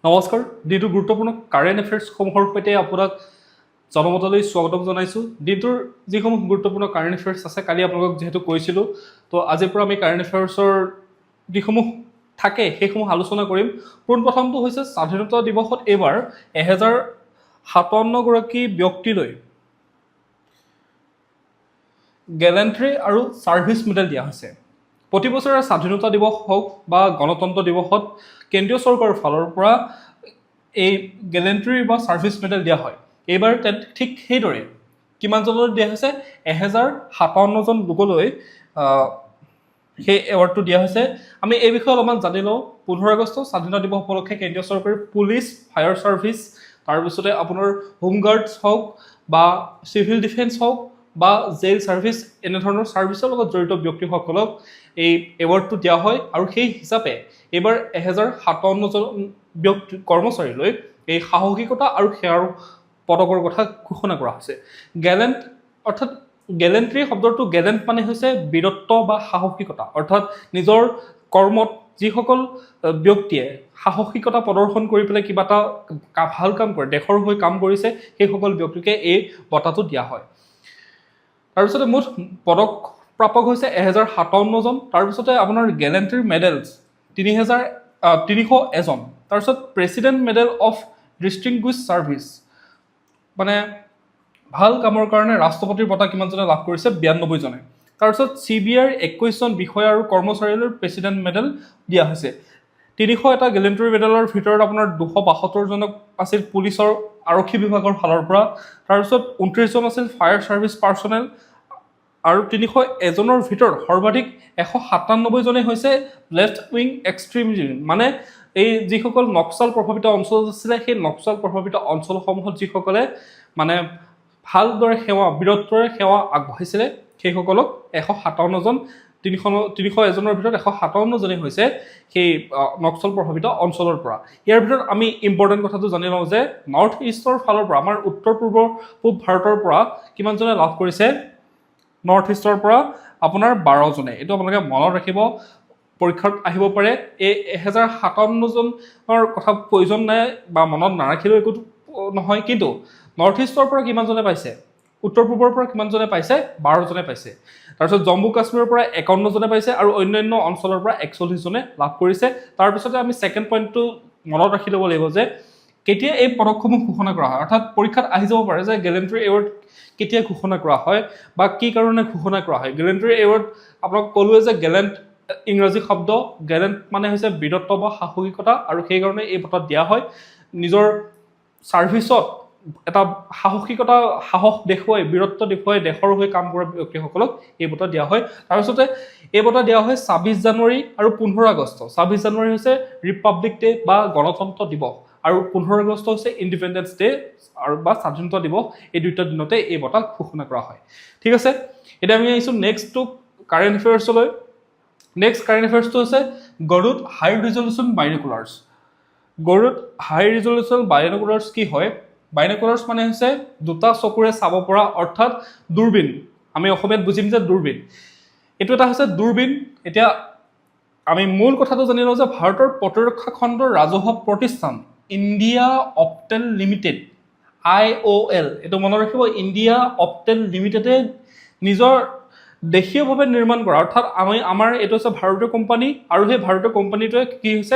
নমস্কাৰ দিনটোৰ গুৰুত্বপূৰ্ণ কাৰেণ্ট এফেয়াৰ্ছসমূহৰ সৈতে আপোনাক জনমতলৈ স্বাগতম জনাইছোঁ। দিনটোৰ যিসমূহ গুৰুত্বপূৰ্ণ কাৰেণ্ট এফেয়াৰ্ছ আছে কালি আপোনালোকক যিহেতু কৈছিলোঁ, তো আজিৰ পৰা আমি কাৰেণ্ট এফেয়াৰ্ছৰ যিসমূহ থাকে সেইসমূহ আলোচনা কৰিম। পোনপ্ৰথমটো হৈছে স্বাধীনতা দিৱসত এইবাৰ 1057গৰাকী ব্যক্তিলৈ গেলেণ্ট্ৰি আৰু ছাৰ্ভিচ মেডেল দিয়া হৈছে। প্ৰতি বছৰে স্বাধীনতা দিৱস হওক বা গণতন্ত্ৰ দিৱসত কেন্দ্ৰীয় চৰকাৰৰ ফালৰ পৰা এই গেলেণ্ট্ৰি বা ছাৰ্ভিচ মেডেল দিয়া হয়। এইবাৰ ঠিক সেইদৰে কিমানজনলৈ দিয়া হৈছে? 1057জন লোকলৈ সেই এৱাৰ্ডটো দিয়া হৈছে। আমি এই বিষয়ে অলপমান জানি লওঁ। 15 আগষ্ট স্বাধীনতা দিৱস উপলক্ষে কেন্দ্ৰীয় চৰকাৰে পুলিচ, ফায়াৰ ছাৰ্ভিচ, তাৰপিছতে আপোনাৰ হোমগাৰ্ডছ হওক বা চিভিল ডিফেন্স হওক বা জেইল ছাৰ্ভিচ, এনেধৰণৰ ছাৰ্ভিচৰ লগত জড়িত ব্যক্তিসকলক এই এৱাৰ্ডটো দিয়া হয়। আৰু সেই হিচাপে এইবাৰ 1057জন ব্যক্তি কৰ্মচাৰীলৈ এই সাহসিকতা আৰু সেৱাৰ পদকৰ কথা ঘোষণা কৰা হৈছে। গেলেণ্ট অৰ্থাৎ গেলেণ্ট্ৰি শব্দটো গেলেণ্ট মানে হৈছে বীৰত্ব বা সাহসিকতা, অৰ্থাৎ নিজৰ কৰ্মত যিসকল ব্যক্তিয়ে সাহসিকতা প্ৰদৰ্শন কৰি পেলাই কিবা এটা ভাল কাম কৰে, দেশৰ হৈ কাম কৰিছে, সেইসকল ব্যক্তিকে এই বঁটাটো দিয়া হয়। তাৰপিছতে মুঠ পদক প্ৰাপক হৈছে 1057জন। তাৰপিছতে আপোনাৰ গেলেণ্ট্ৰি মেডেলছ 301জন। তাৰপিছত president medal of distinguish service, মানে ভাল কামৰ কাৰণে ৰাষ্ট্ৰপতিৰ বঁটা কিমানজনে লাভ কৰিছে? 92জনে। তাৰপিছত CBIৰ 21জন বিষয়া আৰু কৰ্মচাৰীলৈ প্ৰেচিডেণ্ট মেডেল দিয়া হৈছে। 301টা গেলেণ্ট্ৰি মেডেলৰ ভিতৰত আপোনাৰ 272জনক আছিল পুলিচৰ আৰক্ষী বিভাগৰ ফালৰ পৰা। তাৰপিছত 29জন আছিল ফায়াৰ ছাৰ্ভিচ পাৰ্চনেল আৰু 301জনৰ ভিতৰত সৰ্বাধিক 197জনেই হৈছে লেফ্ট উইং এক্সট্ৰিমিজম, মানে এই যিসকল নক্সাল প্ৰভাৱিত অঞ্চল আছিলে সেই নক্সাল প্ৰভাৱিত অঞ্চলসমূহত যিসকলে মানে ভালদৰে বীৰত্বৰে সেৱা আগবঢ়াইছিলে সেইসকলক 157জন, 301জনৰ ভিতৰত 157জনেই হৈছে সেই নক্সাল প্ৰভাৱিত অঞ্চলৰ পৰা। ইয়াৰ ভিতৰত আমি ইম্পৰ্টেণ্ট কথাটো জানি লওঁ যে নৰ্থ ইষ্টৰ ফালৰ পৰা আমাৰ উত্তৰ পূব ভাৰতৰ পৰা কিমানজনে লাভ কৰিছে? নৰ্থ ইষ্টৰ পৰা আপোনাৰ 12জনে। এইটো আপোনালোকে মনত ৰাখিব, পৰীক্ষাত আহিব পাৰে। এই 1057জনৰ কথা প্ৰয়োজন নাই বা মনত নাৰাখিলেও একো নহয়, কিন্তু নৰ্থ ইষ্টৰ পৰা কিমানজনে পাইছে? উত্তৰ পূবৰ পৰা কিমানজনে পাইছে? 12জনে পাইছে। তাৰপিছত জম্মু কাশ্মীৰৰ পৰা 51জনে পাইছে আৰু অন্যান্য অঞ্চলৰ পৰা 41জনে লাভ কৰিছে। তাৰপিছতে আমি ছেকেণ্ড পইণ্টটো মনত ৰাখি ল'ব লাগিব যে কেতিয়া এই পদকসমূহ ঘোষণা কৰা হয়, অৰ্থাৎ পৰীক্ষাত আহি যাব পাৰে যে গেলেণ্ট্ৰি এৱাৰ্ড কেতিয়া ঘোষণা কৰা হয় বা কি কাৰণে ঘোষণা কৰা হয়। গেলেণ্ট্ৰি এৱাৰ্ড আপোনাক ক'লোৱে যে গেলেণ্ট ইংৰাজী শব্দ, গেলেণ্ট মানে হৈছে বীৰত্ব বা সাহসিকতা, আৰু সেইকাৰণে এই বঁটা দিয়া হয়। নিজৰ ছাৰ্ভিচত এটা সাহসিকতা, সাহস দেখুৱাই, বীৰত্ব দেখুৱাই দেশৰ হৈ কাম কৰা ব্যক্তিসকলক এই বঁটা দিয়া হয়। তাৰপিছতে এই বঁটা দিয়া হয় 26 জানুৱাৰী আৰু 15 আগষ্ট। 26 জানুৱাৰী হৈছে ৰিপাব্লিক ডে বা গণতন্ত্ৰ দিৱস, আৰু 15 আগষ্ট হৈছে ইণ্ডিপেণ্ডেন্স ডে আৰু বা স্বাধীনতা দিৱস। এই দুটা দিনতে এই বঁটা ঘোষণা কৰা হয়। ঠিক আছে, এতিয়া আমি আহিছোঁ নেক্সটটো কাৰেণ্ট এফেয়াৰ্ছলৈ। নেক্সট কাৰেণ্ট এফেয়াৰ্ছটো হৈছে গৰুড হাই ৰিজলিউশ্যন বাইনকুলাৰ্ছ। গৰুড হাই ৰিজলিউশ্যন বাইনকুলাৰ্ছ কি হয়? বাইনকুলাৰ্ছ মানে হৈছে দুটা চকুৰে চাব পৰা, অৰ্থাৎ দূৰবীন। আমি অসমীয়াত বুজিম যে দূৰবীন। এইটো এটা হৈছে দূৰবীন। এতিয়া আমি মূল কথাটো জানি লওঁ যে ভাৰতৰ প্ৰতিৰক্ষা খণ্ডৰ ৰাজহুৱা প্ৰতিষ্ঠান ইণ্ডিয়া অপটেল লিমিটেড, IOL, এইটো মনত ৰাখিব, ইণ্ডিয়া অপটেল লিমিটেডে নিজৰ দেশীয়ভাৱে নিৰ্মাণ কৰা, অৰ্থাৎ আমাৰ এইটো হৈছে ভাৰতীয় কোম্পানী, আৰু সেই ভাৰতীয় কোম্পানীটোৱে কি হৈছে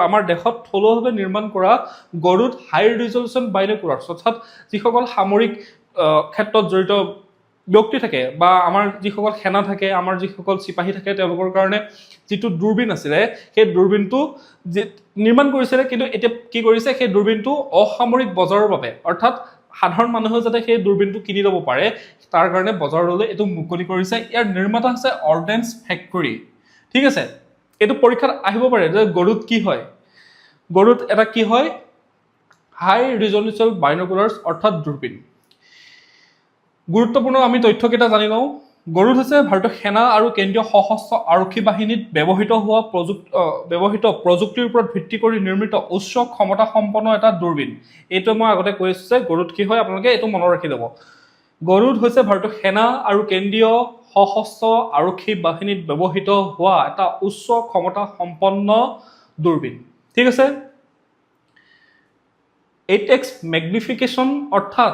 আমাৰ দেশত থলুৱাভাৱে নিৰ্মাণ কৰা গৰুড হাই ৰিজলিউশ্যন বাইনকুলাৰ্ছ, অৰ্থাৎ যিসকল সামৰিক ক্ষেত্ৰত জড়িত ব্যক্তি থাকে বা আমাৰ যিসকল সেনা থাকে, আমাৰ যিসকল চিপাহী থাকে, তেওঁলোকৰ কাৰণে যিটো দূৰবীন আছিলে সেই দূৰবীনটো নিৰ্মাণ কৰিছিলে। কিন্তু এতিয়া কি কৰিছে, সেই দূৰবীনটো অসামৰিক বজাৰৰ বাবে, অৰ্থাৎ সাধাৰণ মানুহেও যাতে সেই দূৰবীনটো কিনি ল'ব পাৰে তাৰ কাৰণে বজাৰলৈ এইটো মুকলি কৰিছে। ইয়াৰ নিৰ্মাতা হৈছে অৰ্ডেন্স ফেক্টৰী। ঠিক আছে, এইটো পৰীক্ষাত আহিব পাৰে যে গৰুড কি হয়? গৰুড এটা কি হয়? হাই ৰিজলিউশ্যন বাইনকুলাৰ্ছ, অৰ্থাৎ দূৰবীন। গুৰুত্বপূৰ্ণ আমি তথ্যকেইটা জানি লওঁ। গৰুড হৈছে ভাৰতীয় সেনা আৰু কেন্দ্ৰীয় সশস্ত্ৰ আৰক্ষী বাহিনীত ব্যৱহৃত প্ৰযুক্তিৰ ওপৰত ভিত্তি কৰি নিৰ্মিত উচ্চ ক্ষমতা সম্পন্ন এটা দূৰবীন। এইটো মই আগতে কৈ আছোঁ যে গৰুড কি হয়, আপোনালোকে এইটো মনত ৰাখি ল'ব। গৰুড হৈছে ভাৰতীয় সেনা আৰু কেন্দ্ৰীয় সশস্ত্ৰ আৰক্ষী বাহিনীত ব্যৱহৃত হোৱা এটা উচ্চ ক্ষমতা সম্পন্ন দূৰবীন। ঠিক আছে, 8x ম্যাগনিফিকেশন অৰ্থাৎ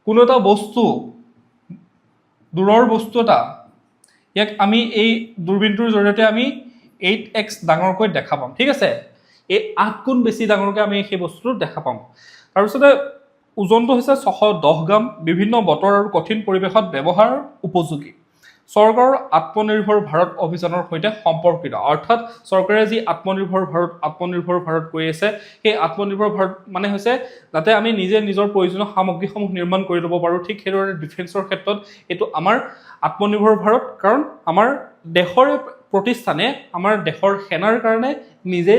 কোনো এটা বস্তু দূৰৰ বস্তু এটা ইয়াক আমি এই দূৰবীনটোৰ জৰিয়তে আমি 8x ডাঙৰকৈ দেখা পাম ঠিক আছে এই 8 গুণ বেছি ডাঙৰকৈ আমি সেই বস্তুটো দেখা পাম তাৰপিছতে ওজনটো হৈছে 610 গ্ৰাম বিভিন্ন বতৰ আৰু কঠিন পৰিৱেশত ব্যৱহাৰ উপযোগী চৰকাৰৰ আত্মনিৰ্ভৰ ভাৰত অভিযানৰ সৈতে সম্পৰ্কিত অৰ্থাৎ চৰকাৰে যি আত্মনিৰ্ভৰ ভাৰত কৰি আছে সেই আত্মনিৰ্ভৰ ভাৰত মানে হৈছে যাতে আমি নিজে নিজৰ প্ৰয়োজনীয় সামগ্ৰীসমূহ নিৰ্মাণ কৰি ল'ব পাৰোঁ ঠিক সেইদৰে ডিফেন্সৰ ক্ষেত্ৰত এইটো আমাৰ আত্মনিৰ্ভৰ ভাৰত কাৰণ আমাৰ দেশৰ প্ৰতিষ্ঠানে আমাৰ দেশৰ সেনাৰ কাৰণে নিজে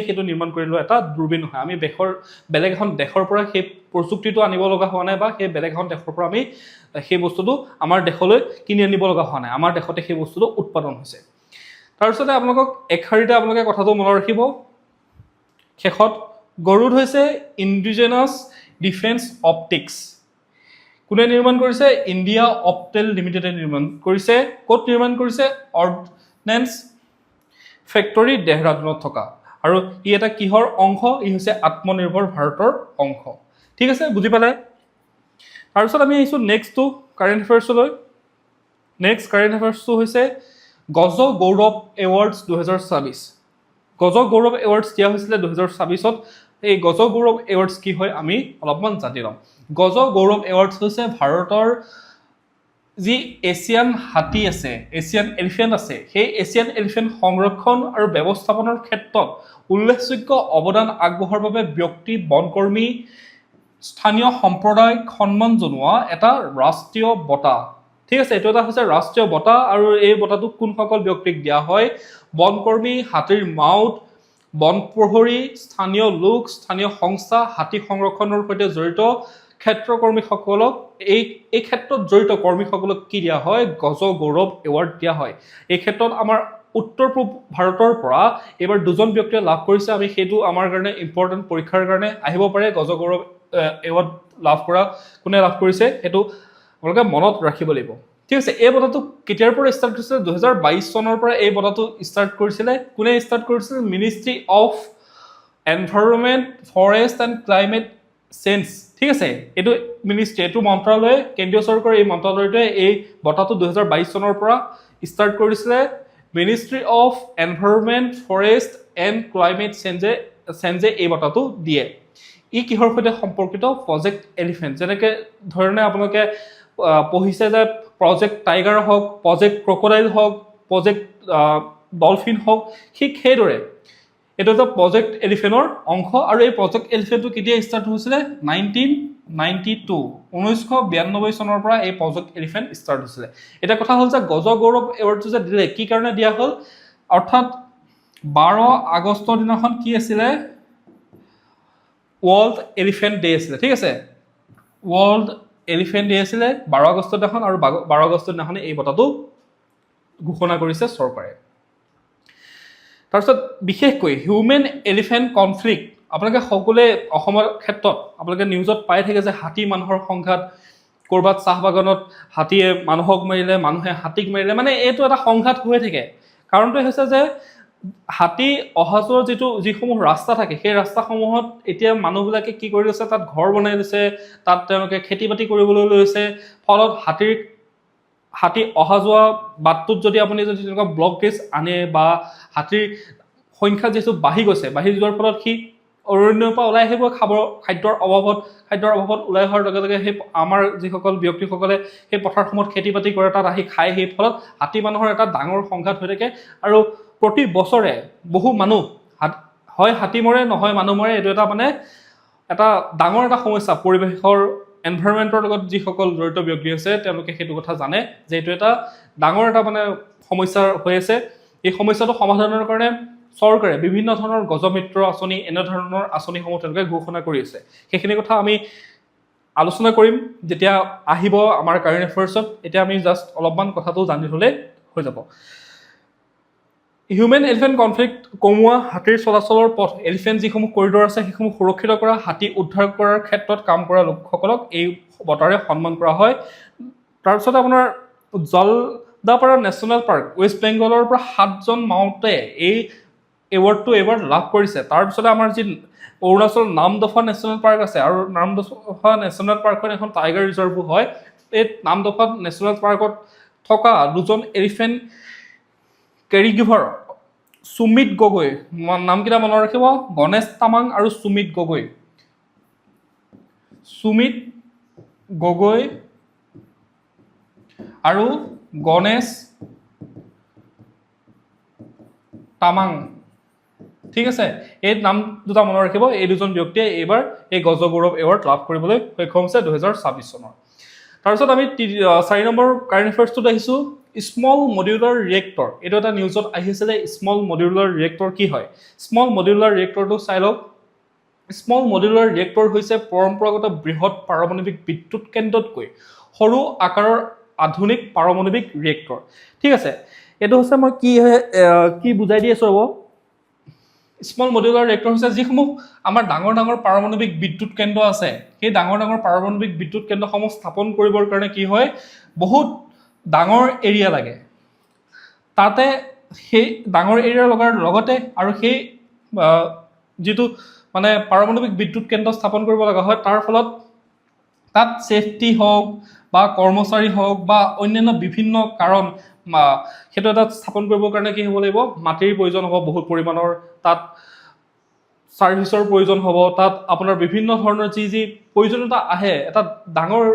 সেইটো নিৰ্মাণ কৰি লোৱা এটা দূৰবীন নহয় আমি বেলেগ এখন দেশৰ পৰা সেই প্ৰযুক্তিটো আনিব লগা হোৱা নাই বা সেই বেলেগ এখন দেশৰ পৰা আমি সেই বস্তুটো আমাৰ দেশলৈ কিনি আনিব লগা হোৱা নাই আমাৰ দেশতে সেই বস্তুটো উৎপাদন হৈছে তাৰপিছতে আপোনালোকক এশাৰীতে আপোনালোকে কথাটো মনত ৰাখিব শেষত গৰুড হৈছে ইণ্ডিজিনাছ ডিফেন্স অপটিক্স কোনে নিৰ্মাণ কৰিছে ইণ্ডিয়া অপটেল লিমিটেডে নিৰ্মাণ কৰিছে ক'ত নিৰ্মাণ কৰিছে অৰ্ডিনেন্স ফেক্টৰী দেহৰাদুনত থকা আৰু ই এটা কিহৰ অংশ ই হৈছে আত্মনিৰ্ভৰ ভাৰতৰ অংশ ঠিক আছে বুজি পালে তাৰপিছত আমি আহিছোঁ নেক্সটটো কাৰেণ্ট এফেয়াৰ্ছলৈ নেক্সট কাৰেণ্ট এফেয়াৰ্ছটো হৈছে গজ গৌৰৱ এৱাৰ্ডছ 2024 গজ গৌৰৱ এৱাৰ্ডছ দিয়া হৈছিলে 2024ত এই গজ গৌৰৱ এৱাৰ্ডছ কি হয় আমি অলপমান জানি ল'ম গজ গৌৰৱ এৱাৰ্ডছ হৈছে ভাৰতৰ যি এছিয়ান হাতী আছে এছিয়ান এলিফেণ্ট আছে সেই এছিয়ান এলিফেণ্ট সংৰক্ষণ আৰু ব্যৱস্থাপনাৰ ক্ষেত্ৰত উল্লেখযোগ্য অৱদান আগবঢ়োৱাৰ বাবে ব্যক্তি বনকৰ্মী স্থানীয় সম্প্ৰদায়ক সন্মান জনোৱা এটা ৰাষ্ট্ৰীয় বঁটা ঠিক আছে এইটো এটা হৈছে ৰাষ্ট্ৰীয় বঁটা আৰু এই বঁটাটো কোনসকল ব্যক্তিক দিয়া হয় বনকৰ্মী হাতীৰ মাউত বন প্ৰহৰী স্থানীয় লোক স্থানীয় সংস্থা হাতী সংৰক্ষণৰ সৈতে জড়িত ক্ষেত্ৰকৰ্মীসকলক এই ক্ষেত্ৰত জড়িত কৰ্মীসকলক কি দিয়া হয় গজ গৌৰৱ এৱাৰ্ড দিয়া হয় এই ক্ষেত্ৰত আমাৰ উত্তৰ পূব ভাৰতৰ পৰা এইবাৰ দুজন ব্যক্তিয়ে লাভ কৰিছে আমি সেইটো আমাৰ কাৰণে ইম্পৰ্টেণ্ট পৰীক্ষাৰ কাৰণে আহিব পাৰে গজ গৌৰৱ এৱাৰ্ড লাভ কৰা কোনে লাভ কৰিছে সেইটো আপোনালোকে মনত ৰাখিব লাগিব ঠিক আছে এই বঁটাটো কেতিয়াৰ পৰা ষ্টাৰ্ট কৰিছিলে 2022 চনৰ পৰা এই বঁটাটো ষ্টাৰ্ট কৰিছিলে কোনে ষ্টাৰ্ট কৰিছিলে ministry of environment forest and climate change ঠিক আছে এইটো মিনিষ্ট্ৰী এইটো মন্ত্ৰালয় কেন্দ্ৰীয় চৰকাৰৰ এই মন্ত্ৰালয়টোৱে এই বঁটাটো 2022 চনৰ পৰা ষ্টাৰ্ট কৰিছিলে ministry of environment forest and climate চেঞ্জে এই বঁটাটো দিয়ে ই কিহৰ সৈতে সম্পৰ্কিত প্ৰজেক্ট এলিফেণ্ট যেনেকৈ ধৰণে আপোনালোকে পঢ়িছে যে প্ৰজেক্ট টাইগাৰ হওক প্ৰজেক্ট ক্ৰকডাইল হওক প্ৰজেক্ট ডলফিন হওক ঠিক সেইদৰে এইটো এটা প্ৰজেক্ট এলিফেণ্টৰ অংশ আৰু এই প্ৰজেক্ট এলিফেণ্টটো কেতিয়া ষ্টাৰ্ট হৈছিলে 1992 চনৰ পৰা এই প্ৰজেক্ট এলিফেণ্ট ষ্টাৰ্ট হৈছিলে এটা কথা হ'ল যে গজ গৌৰৱ এৱাৰ্ডটো যে দিলে কি কাৰণে দিয়া হ'ল অৰ্থাৎ 12 আগষ্টৰ দিনাখন কি আছিলে ৱৰ্ল্ড এলিফেণ্ট ডে আছিলে ঠিক আছে ৱৰ্ল্ড এলিফেণ্ট ডে আছিলে 12 আগষ্টৰ দিনাখন আৰু 12 আগষ্টৰ দিনাখন এই বঁটাটো ঘোষণা কৰিছে চৰকাৰে তাৰপিছত বিশেষকৈ হিউমেন এলিফেণ্ট কনফ্লিক্ট আপোনালোকে সকলোৱে অসমৰ ক্ষেত্ৰত আপোনালোকে নিউজত পাই থাকে যে হাতী মানুহৰ সংঘাত ক'ৰবাত চাহ বাগানত হাতীয়ে মানুহক মাৰিলে মানুহে হাতীক মাৰিলে মানে এইটো এটা সংঘাত হৈ থাকে কাৰণটো হৈছে যে হাতী অহা যোৱাৰ যিসমূহ ৰাস্তা থাকে সেই ৰাস্তাসমূহত এতিয়া মানুহবিলাকে কি কৰি লৈছে তাত ঘৰ বনাই লৈছে তাত তেওঁলোকে খেতি বাতি কৰিবলৈ লৈছে ফলত হাতী অহা যোৱা বাটটোত যদি আপুনি যদি তেনেকুৱা ব্লকেজ আনে বা হাতীৰ সংখ্যা যিহেতু বাঢ়ি যোৱাৰ ফলত সি অৰণ্যৰ পৰা ওলাই আহিব খাদ্যৰ অভাৱত ওলাই অহাৰ লগে লগে সেই আমাৰ যিসকল ব্যক্তিসকলে সেই পথাৰসমূহত খেতি বাতি কৰে তাত আহি খাই সেই ফলত হাতী মানুহৰ এটা ডাঙৰ সংঘাত হৈ থাকে আৰু প্ৰতি বছৰে বহু মানুহ হয় হাতী মৰে নহয় মানুহ মৰে এইটো এটা মানে এটা ডাঙৰ এটা সমস্যা পৰিৱেশৰ এনভাইৰনমেণ্টৰ লগত যিসকল জড়িত ব্যক্তি আছে তেওঁলোকে সেইটো কথা জানে যে এইটো এটা ডাঙৰ এটা মানে সমস্যা হৈ আছে এই সমস্যাটো সমাধানৰ কাৰণে চৰকাৰে বিভিন্ন ধৰণৰ গজমিত্ৰ আঁচনি এনেধৰণৰ আঁচনিসমূহ তেওঁলোকে ঘোষণা কৰি আছে সেইখিনি কথা আমি আলোচনা কৰিম যেতিয়া আহিব আমাৰ কাৰেণ্ট এফেয়াৰ্ছত এতিয়া আমি জাষ্ট অলপমান কথাটো জানি থ'লে হৈ যাব হিউমেন এলিফেণ্ট কনফ্লিক্ট কমোৱা হাতীৰ চলাচলৰ পথ এলিফেণ্ট যিসমূহ কৰিডৰ আছে সেইসমূহ সুৰক্ষিত কৰা হাতী উদ্ধাৰ কৰাৰ ক্ষেত্ৰত কাম কৰা লোকসকলক এই বঁটাৰে সন্মান কৰা হয় তাৰপিছত আপোনাৰ জলদাপাৰা নেশ্যনেল পাৰ্ক ৱেষ্ট বেংগলৰ পৰা 7জন মাউতে এই এৱাৰ্ডটো এইবাৰ লাভ কৰিছে। তাৰপিছতে আমাৰ যি অৰুণাচল নামদফা নেশ্যনেল পাৰ্ক আছে, আৰু নামদফা নেশ্যনেল পাৰ্কখন এখন টাইগাৰ ৰিজাৰ্ভো হয়। এই নামদফা নেশ্যনেল পাৰ্কত থকা দুজন এলিফেণ্ট কেৰিগিভাৰ সুমিত গগৈ, নামকেইটা মনত ৰাখিব, গণেশ তামাং আৰু সুমিত গগৈ। সুমিত গগৈ আৰু গণেশ তামাং, ঠিক আছে, এই নাম দুটা মনত ৰাখিব। এই দুজন ব্যক্তিয়ে এইবাৰ এই গজগৌৰৱ এৱাৰ্ড লাভ কৰিবলৈ সক্ষম হৈছে 2026 চনৰ। তাৰপিছত আমি 4 নম্বৰ কাৰেণ্ট এফেয়াৰ্ছটোত আহিছোঁ, স্মল মডিউলাৰ ৰিয়েক্টৰ। এইটো এটা নিউজত আহিছে যে স্মল মডিউলাৰ ৰিয়েক্টৰ কি হয়। স্মল মডিউলাৰ ৰিয়েক্টৰটো চাই লওক। স্মল মডিউলাৰ ৰিয়েক্টৰ হৈছে পৰম্পৰাগত বৃহৎ পাৰমাণৱিক বিদ্যুৎ কেন্দ্ৰতকৈ সৰু আকাৰৰ আধুনিক পাৰমাণৱিক ৰিয়েক্টৰ। ঠিক আছে, এইটো হৈছে মই কি বুজাই দি আছোঁ ৰ'ব। স্মল মডিউলাৰ ৰিয়েক্টৰ হৈছে যিসমূহ আমাৰ ডাঙৰ ডাঙৰ পাৰমাণৱিক বিদ্যুৎ কেন্দ্ৰ আছে, সেই ডাঙৰ ডাঙৰ পাৰমাণৱিক বিদ্যুৎ কেন্দ্ৰসমূহ স্থাপন কৰিবৰ কাৰণে কি হয়, বহুত ডাঙৰ এৰিয়া লাগে। তাতে সেই ডাঙৰ এৰিয়া লগাৰ লগতে আৰু সেই যিটো মানে পাৰমাণৱিক বিদ্যুৎ কেন্দ্ৰ স্থাপন কৰিব লগা হয়, তাৰ ফলত তাত ছেফটি হওক বা কৰ্মচাৰী হওক বা অন্যান্য বিভিন্ন কাৰণ সেইটো এটা স্থাপন কৰিবৰ কাৰণে কি হ'ব লাগিব, মাটিৰ প্ৰয়োজন হ'ব বহুত পৰিমাণৰ, তাত ছাৰ্ভিচৰ প্ৰয়োজন হ'ব, তাত আপোনাৰ বিভিন্ন ধৰণৰ যি প্ৰয়োজনীয়তা আহে, এটা ডাঙৰ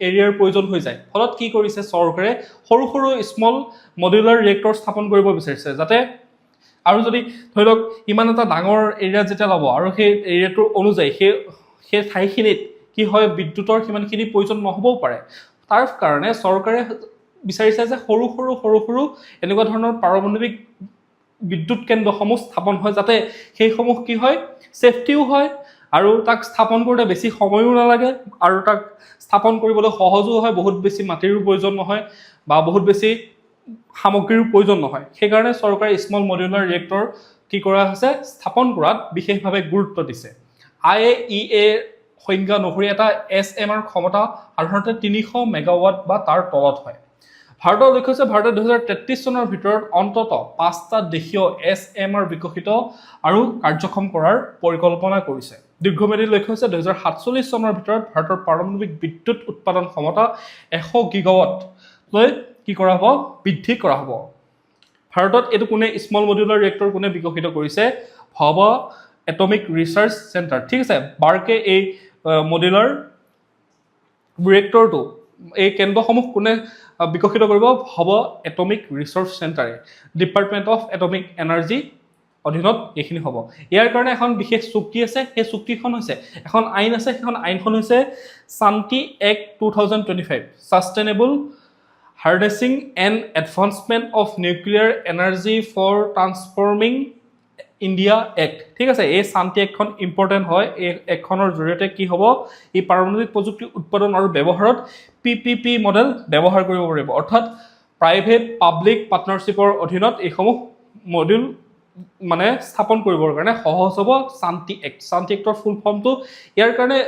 এৰিয়াৰ প্ৰয়োজন হৈ যায়। ফলত কি কৰিছে চৰকাৰে, সৰু সৰু স্মল মডিউলাৰ ৰিয়েক্টৰ স্থাপন কৰিব বিচাৰিছে, যাতে আৰু যদি ধৰি লওক ইমান এটা ডাঙৰ এৰিয়া যেতিয়া ল'ব আৰু সেই এৰিয়াটোৰ অনুযায়ী সেই ঠাইখিনিত কি হয়, বিদ্যুতৰ সিমানখিনি প্ৰয়োজন নহ'বও পাৰে। তাৰ কাৰণে চৰকাৰে বিচাৰিছে যে সৰু সৰু এনেকুৱা ধৰণৰ পাৰমাণৱিক বিদ্যুৎ কেন্দ্ৰসমূহ স্থাপন হয়, যাতে সেইসমূহ কি হয়, ছেফটিও হয় আৰু তাক স্থাপন কৰোঁতে বেছি সময়ো নালাগে আৰু তাক স্থাপন কৰিবলৈ সহজো হয়, বহুত বেছি মাটিৰো প্ৰয়োজন নহয় বা বহুত বেছি সামগ্ৰীৰো প্ৰয়োজন নহয়। সেইকাৰণে চৰকাৰে স্মল মডিউলাৰ ৰিয়েক্টৰ কি কৰা হৈছে, স্থাপন কৰাত বিশেষভাৱে গুৰুত্ব দিছে। IAEA সংজ্ঞা অনুসৰি এটা SMR ক্ষমতা সাধাৰণতে 300 মেগাৱাট বা তাৰ তলত হয়। ভাৰতৰ লক্ষ্য হৈছে ভাৰতে 2033 চনৰ ভিতৰত অন্ততঃ 5টা দেশীয় SMR বিকশিত আৰু কাৰ্যক্ষম কৰাৰ পৰিকল্পনা কৰিছে। দীৰ্ঘম্যাদী লক্ষ্য হৈছে 2047 চনৰ ভিতৰত ভাৰতৰ পাৰমাণৱিক বিদ্যুৎ উৎপাদন ক্ষমতা 100 গিগাৱাটলৈ কি কৰা হ'ব, বৃদ্ধি কৰা হ'ব। ভাৰতত এইটো কোনে স্মল মডিউলাৰ ৰিয়েক্টৰ কোনে বিকশিত কৰিছে, ভাবা এটমিক ৰিচাৰ্চ চেণ্টাৰ। ঠিক আছে, বাৰ্কে এই মডিউলাৰ ৰিয়েক্টৰটো, এই কেন্দ্ৰসমূহ কোনে বিকশিত কৰিব, ভাবা এটমিক ৰিচাৰ্চ চেণ্টাৰে, ডিপাৰ্টমেণ্ট অফ এটমিক এনাৰ্জি অধীনত এইখিনি হ'ব। ইয়াৰ কাৰণে এখন বিশেষ চুক্তি আছে, সেই চুক্তিখন হৈছে, এখন আইন আছে, সেইখন আইনখন হৈছে Shanti act 2025, sustainable harnessing and advancement of nuclear energy for transforming India act. ঠিক আছে, এই শান্তি এক্টখন ইম্পৰ্টেণ্ট হয়। এই এক্টখনৰ জৰিয়তে কি হ'ব, এই পাৰমাণৱিক প্ৰযুক্তি উৎপাদন আৰু ব্যৱহাৰত PPP মডেল ব্যৱহাৰ কৰিব পাৰিব, অৰ্থাৎ প্ৰাইভেট পাব্লিক পাৰ্টনাৰশ্বিপৰ অধীনত এইসমূহ মডিউল মানে স্থাপন কৰিবৰ কাৰণে সহজ হ'ব। শান্তি এক্ট, শান্তি এক্টৰ ফুল ফৰ্মটো, ইয়াৰ কাৰণে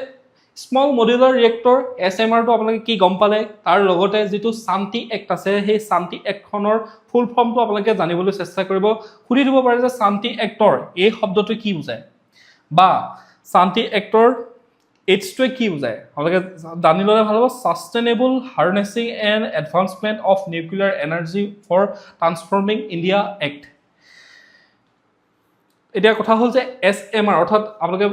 স্মল মডিউলাৰ ৰিয়েক্টৰ SMRটো আপোনালোকে কি গম পালে, তাৰ লগতে যিটো শান্তি এক্ট আছে, সেই শান্তি এক্টখনৰ ফুল ফৰ্মটো আপোনালোকে জানিবলৈ চেষ্টা কৰিব। সুধি দিব পাৰে যে শান্তি এক্টৰ এই শব্দটো কি বুজায় বা শান্তি এক্টৰ এইচটোৱে কি বুজায়, আপোনালোকে জানি ল'লে ভাল হ'ব। Sustainable harnessing and advancement of nuclear energy for transforming India act. এতিয়া কথা হ'ল যে SMR অৰ্থাৎ আপোনালোকে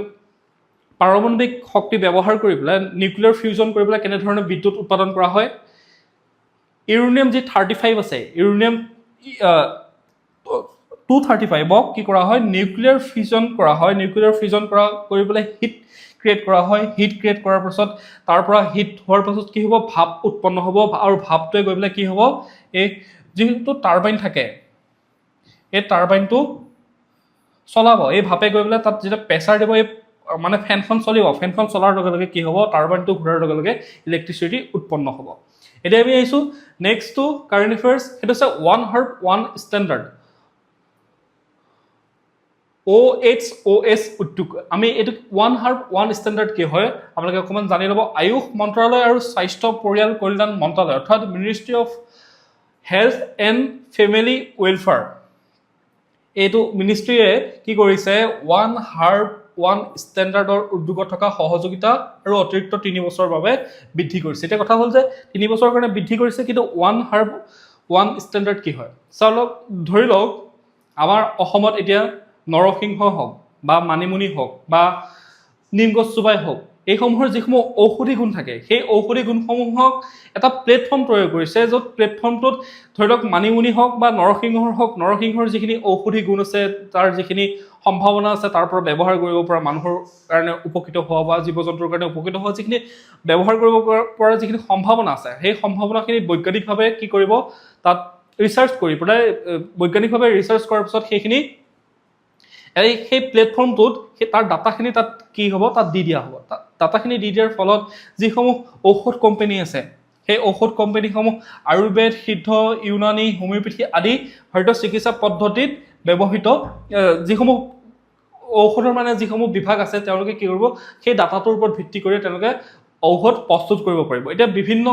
পাৰমাণৱিক শক্তি ব্যৱহাৰ কৰি পেলাই নিউক্লিয়াৰ ফিউজন কৰি পেলাই কেনেধৰণে বিদ্যুৎ উৎপাদন কৰা হয়। ইউৰেনিয়াম যি 35 আছে, ইউৰেনিয়াম 235ক কি কৰা হয়, নিউক্লিয়াৰ ফিউজন কৰা হয়। নিউক্লিয়াৰ ফিউজন কৰি পেলাই হিট ক্ৰিয়েট কৰা হয়। হিট ক্ৰিয়েট কৰাৰ পাছত তাৰ পৰা হিট হোৱাৰ পাছত কি হ'ব, ভাপ উৎপন্ন হ'ব আৰু ভাপটোৱে গৈ পেলাই কি হ'ব, এই যিটো টাৰবাইন থাকে, এই টাৰবাইনটো চলাব। এই ভাপে গৈ পেলাই তাত যেতিয়া প্ৰেছাৰ দিব, এই মানে ফেনখন চলিব, ফেনখন চলাৰ লগে লগে কি হ'ব, টাৰবাইনটো ঘূৰাৰ লগে লগে ইলেক্ট্ৰিচিটি উৎপন্ন হ'ব। এতিয়া আমি আহিছোঁ নেক্সটটো কাৰেণ্ট এফেয়াৰ্ছ, সেইটো হৈছে 1 হাৰ্ব 1 ষ্টেণ্ডাৰ্ড, OHOS উদ্যোগ। আমি এইটো 1 হাৰ্ব 1 ষ্টেণ্ডাৰ্ড কি হয় আপোনালোকে অকণমান জানি ল'ব। আয়ুষ মন্ত্ৰালয় আৰু স্বাস্থ্য পৰিয়াল কল্যাণ মন্ত্ৰালয় অৰ্থাৎ ministry of health and family welfare, এইটো মিনিষ্ট্ৰীয়ে কি কৰিছে ওৱান হাৰ্ব ওৱান ষ্টেণ্ডাৰ্ডৰ উদ্যোগত থকা সহযোগিতা আৰু অতিৰিক্ত 3 বছৰৰ বাবে বৃদ্ধি কৰিছে। এতিয়া কথা হ'ল যে 3 বছৰৰ কাৰণে বৃদ্ধি কৰিছে, কিন্তু ওৱান হাৰ্ব ওৱান ষ্টেণ্ডাৰ্ড কি হয় চাওক, ধৰি লওক আমাৰ অসমত এতিয়া নৰসিংহ হওক বা মানিমুনি হওক বা নিম গছ চুবাই হওক, এইসমূহৰ যিসমূহ ঔষধি গুণ থাকে, সেই ঔষধি গুণসমূহক এটা প্লেটফৰ্ম তৈয়াৰ কৰিছে, য'ত প্লেটফৰ্মটোত ধৰি লওক মানিমুনি হওক বা নৰসিংহৰ হওক, নৰসিংহৰ যিখিনি ঔষধি গুণ আছে, তাৰ যিখিনি সম্ভাৱনা আছে, তাৰ পৰা ব্যৱহাৰ কৰিব পৰা, মানুহৰ কাৰণে উপকৃত হোৱা বা জীৱ জন্তুৰ কাৰণে উপকৃত হোৱা যিখিনি ব্যৱহাৰ কৰিব পৰা যিখিনি সম্ভাৱনা আছে, সেই সম্ভাৱনাখিনি বৈজ্ঞানিকভাৱে কি কৰিব, তাত ৰিচাৰ্চ কৰি পেলাই বৈজ্ঞানিকভাৱে ৰিচাৰ্চ কৰাৰ পিছত সেইখিনি সেই প্লেটফৰ্মটোত তাৰ ডাটাখিনি তাত কি হ'ব, তাত দি দিয়া হ'ব। ডাটাখিনি দি দিয়াৰ ফলত যিসমূহ ঔষধ কোম্পানী আছে, সেই ঔষধ কোম্পানীসমূহ আয়ুৰ্বেদ, সিদ্ধ, ইউনানী, হোমিওপেথি আদি ভাৰতীয় চিকিৎসা পদ্ধতিত ব্যৱহৃত যিসমূহ ঔষধৰ মানে যিসমূহ বিভাগ আছে, তেওঁলোকে কি কৰিব, সেই ডাটাটোৰ ওপৰত ভিত্তি কৰি তেওঁলোকে ঔষধ প্ৰস্তুত কৰিব পাৰিব। এতিয়া বিভিন্ন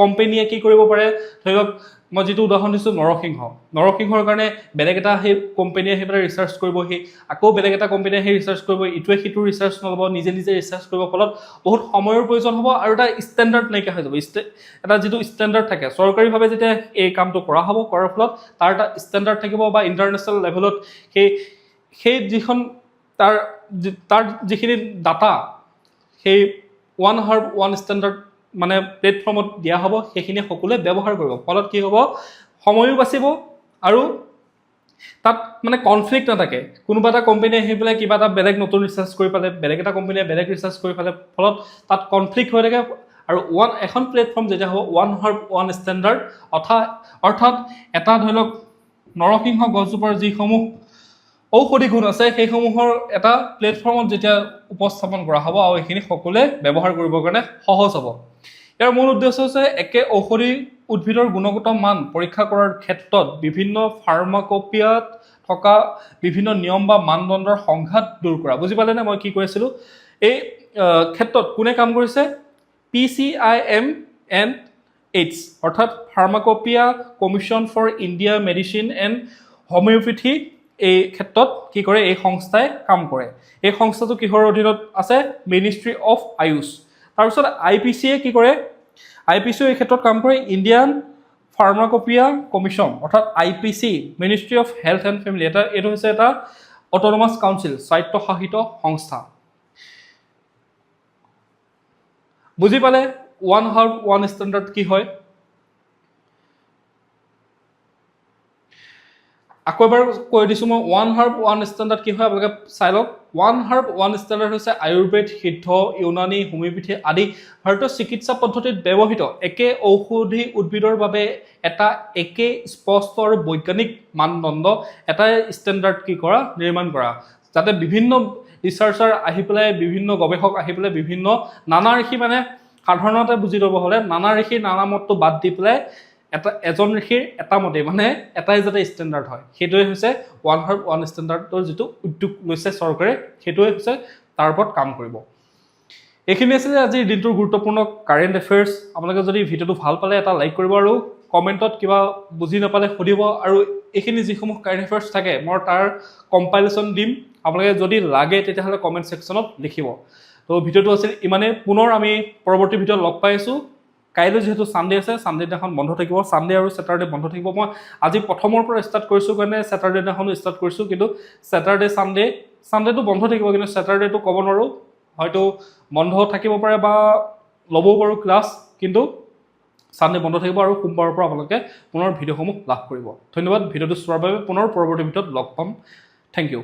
কোম্পানীয়ে কি কৰিব পাৰে, ধৰি লওক মই যিটো উদাহৰণ দিছোঁ নৰসিংহৰ কাৰণে বেলেগ এটা সেই কোম্পানীয়ে আহি পেলাই ৰিচাৰ্চ কৰিব, আকৌ বেলেগ এটা কোম্পানীয়ে আহি ৰিচাৰ্চ কৰিব, ইটোৱে সিটো ৰিচাৰ্চ নল'ব, নিজে নিজে ৰিচাৰ্চ কৰিব, ফলত বহুত সময়ৰ প্ৰয়োজন হ'ব আৰু এটা ষ্টেণ্ডাৰ্ড নাইকিয়া হৈ যাব। এটা যিটো ষ্টেণ্ডাৰ্ড থাকে, চৰকাৰীভাৱে যেতিয়া এই কামটো কৰা হ'ব, কৰাৰ ফলত তাৰ এটা ষ্টেণ্ডাৰ্ড থাকিব বা ইণ্টাৰনেশ্যনেল লেভেলত সেই যিখন তাৰ যিখিনি ডাটা সেই ওৱান হাৰ্ব ওৱান ষ্টেণ্ডাৰ্ড মানে প্লেটফৰ্মত দিয়া হ'ব, সেইখিনি সকলোৱে ব্যৱহাৰ কৰিব, ফলত কি হ'ব, সময়ো বাচিব আৰু তাত মানে কনফ্লিক্ট নাথাকে। কোনোবা এটা কোম্পানীয়ে আহি পেলাই কিবা এটা বেলেগ নতুন ৰিচাৰ্চ কৰি পালে, বেলেগ এটা কোম্পানীয়ে বেলেগ ৰিচাৰ্চ কৰি পালে, ফলত তাত কনফ্লিক্ট হৈ থাকে। আৰু এখন প্লেটফৰ্ম যেতিয়া হ'ব ওৱান হাৰ্ব ওৱান ষ্টেণ্ডাৰ্ড, অৰ্থাৎ এটা ধৰি লওক নৰসিংহ গছজোপাৰ যিসমূহ ঔষধি গুণ আছে, সেইসমূহৰ এটা প্লেটফৰ্মত যেতিয়া উপস্থাপন কৰা হ'ব আৰু এইখিনি সকলোৱে ব্যৱহাৰ কৰিবৰ কাৰণে সহজ হ'ব। ইয়াৰ মূল উদ্দেশ্য হৈছে একে ঔষধি উদ্ভিদৰ গুণগত মান পৰীক্ষা কৰাৰ ক্ষেত্ৰত বিভিন্ন ফাৰ্মাকপিয়াত থকা বিভিন্ন নিয়ম বা মানদণ্ডৰ সংঘাত দূৰ কৰা। বুজি পালেনে মই কি কৈ আছিলোঁ? এই ক্ষেত্ৰত কোনে কাম কৰিছে? PCIMNH অৰ্থাৎ pharmacopoeia commission for India medicine and homoeopathy, এই ক্ষেত্ৰত কি কৰে, এই সংস্থাই কাম কৰে। এই সংস্থাটো কিহৰ অধীনত আছে? Ministry of Ayush. তাৰপিছত IPCয়ে কি কৰে? IPCয়ে এই ক্ষেত্ৰত কাম কৰে ইণ্ডিয়ান ফাৰ্মাকপিয়া কমিশ্যন অৰ্থাৎ IPC, ministry of health and family. এইটো হৈছে এটা অট'নমাছ কাউন্সিল, স্বায়ত্তশাসিত সংস্থা। বুজি পালে ওৱান হাৰ্ব ওৱান ষ্টেণ্ডাৰ্ড কি হয়? আকৌ এবাৰ কৈ দিছোঁ মই, ওৱান হাৰ্ব ওৱান ষ্টেণ্ডাৰ্ড কি হয় আপোনালোকে চাই লওক। ওৱান হাৰ্ব ওৱান ষ্টেণ্ডাৰ্ড হৈছে আয়ুৰ্বেদ, সিদ্ধ, ইউনানী, হোমিওপেথি আদি ভাৰতীয় চিকিৎসা পদ্ধতিত ব্যৱহৃত একে ঔষধি উদ্ভিদৰ বাবে এটা একে স্পষ্ট আৰু বৈজ্ঞানিক মানদণ্ড, এটা ষ্টেণ্ডাৰ্ড কি কৰা, নিৰ্মাণ কৰা, যাতে বিভিন্ন ৰিচাৰ্চাৰ আহি পেলাই, বিভিন্ন গৱেষক আহি পেলাই, বিভিন্ন নানা ঋষি, মানে সাধাৰণতে বুজি ল'ব হ'লে নানা ঋষিৰ নানা মতটো বাদ দি পেলাই এজন ঋষিৰ এটা মতে, মানে এটাই যাতে ষ্টেণ্ডাৰ্ড হয়, সেইটোৱে হৈছে ওৱান হাৰ্ব ওৱান ষ্টেণ্ডাৰ্ডৰ যিটো উদ্যোগ লৈছে চৰকাৰে, সেইটোৱে হৈছে তাৰ ওপৰত কাম কৰিব। এইখিনি আছিলে আজিৰ দিনটোৰ গুৰুত্বপূৰ্ণ কাৰেণ্ট এফেয়াৰ্ছ। আপোনালোকে যদি ভিডিঅ'টো ভাল পালে এটা লাইক কৰিব আৰু কমেণ্টত কিবা বুজি নাপালে সুধিব, আৰু এইখিনি যিসমূহ কাৰেণ্ট এফেয়াৰ্ছ থাকে মই তাৰ কম্পাইলেশ্যন দিম, আপোনালোকে যদি লাগে তেতিয়াহ'লে কমেণ্ট ছেকশ্যনত লিখিব। তো ভিডিঅ'টো আছিল ইমানে। পুনৰ আমি পৰৱৰ্তী ভিডিঅ'ত লগ পাই আছোঁ। কাইলৈ যিহেতু ছানডে আছে, ছানডে দিনাখন বন্ধ থাকিব, ছানডে আৰু ছেটাৰডে বন্ধ থাকিব। মই আজি প্ৰথমৰ পৰা ষ্টাৰ্ট কৰিছোঁ কাৰণে ছেটাৰডে দিনাখনো ষ্টাৰ্ট কৰিছোঁ, কিন্তু ছেটাৰডে ছানডেটো বন্ধ থাকিব, কিন্তু ছেটাৰডেটো ক'ব নোৱাৰোঁ, হয়তো বন্ধ থাকিব পাৰে বা ল'বও পাৰোঁ ক্লাছ, কিন্তু ছানডে বন্ধ থাকিব আৰু সোমবাৰৰ পৰা আপোনালোকে পুনৰ ভিডিঅ'সমূহ লাভ কৰিব। ধন্যবাদ ভিডিঅ'টো চোৱাৰ বাবে। পুনৰ পৰৱৰ্তী ভিডিঅ'ত লগ পাম। Thank U.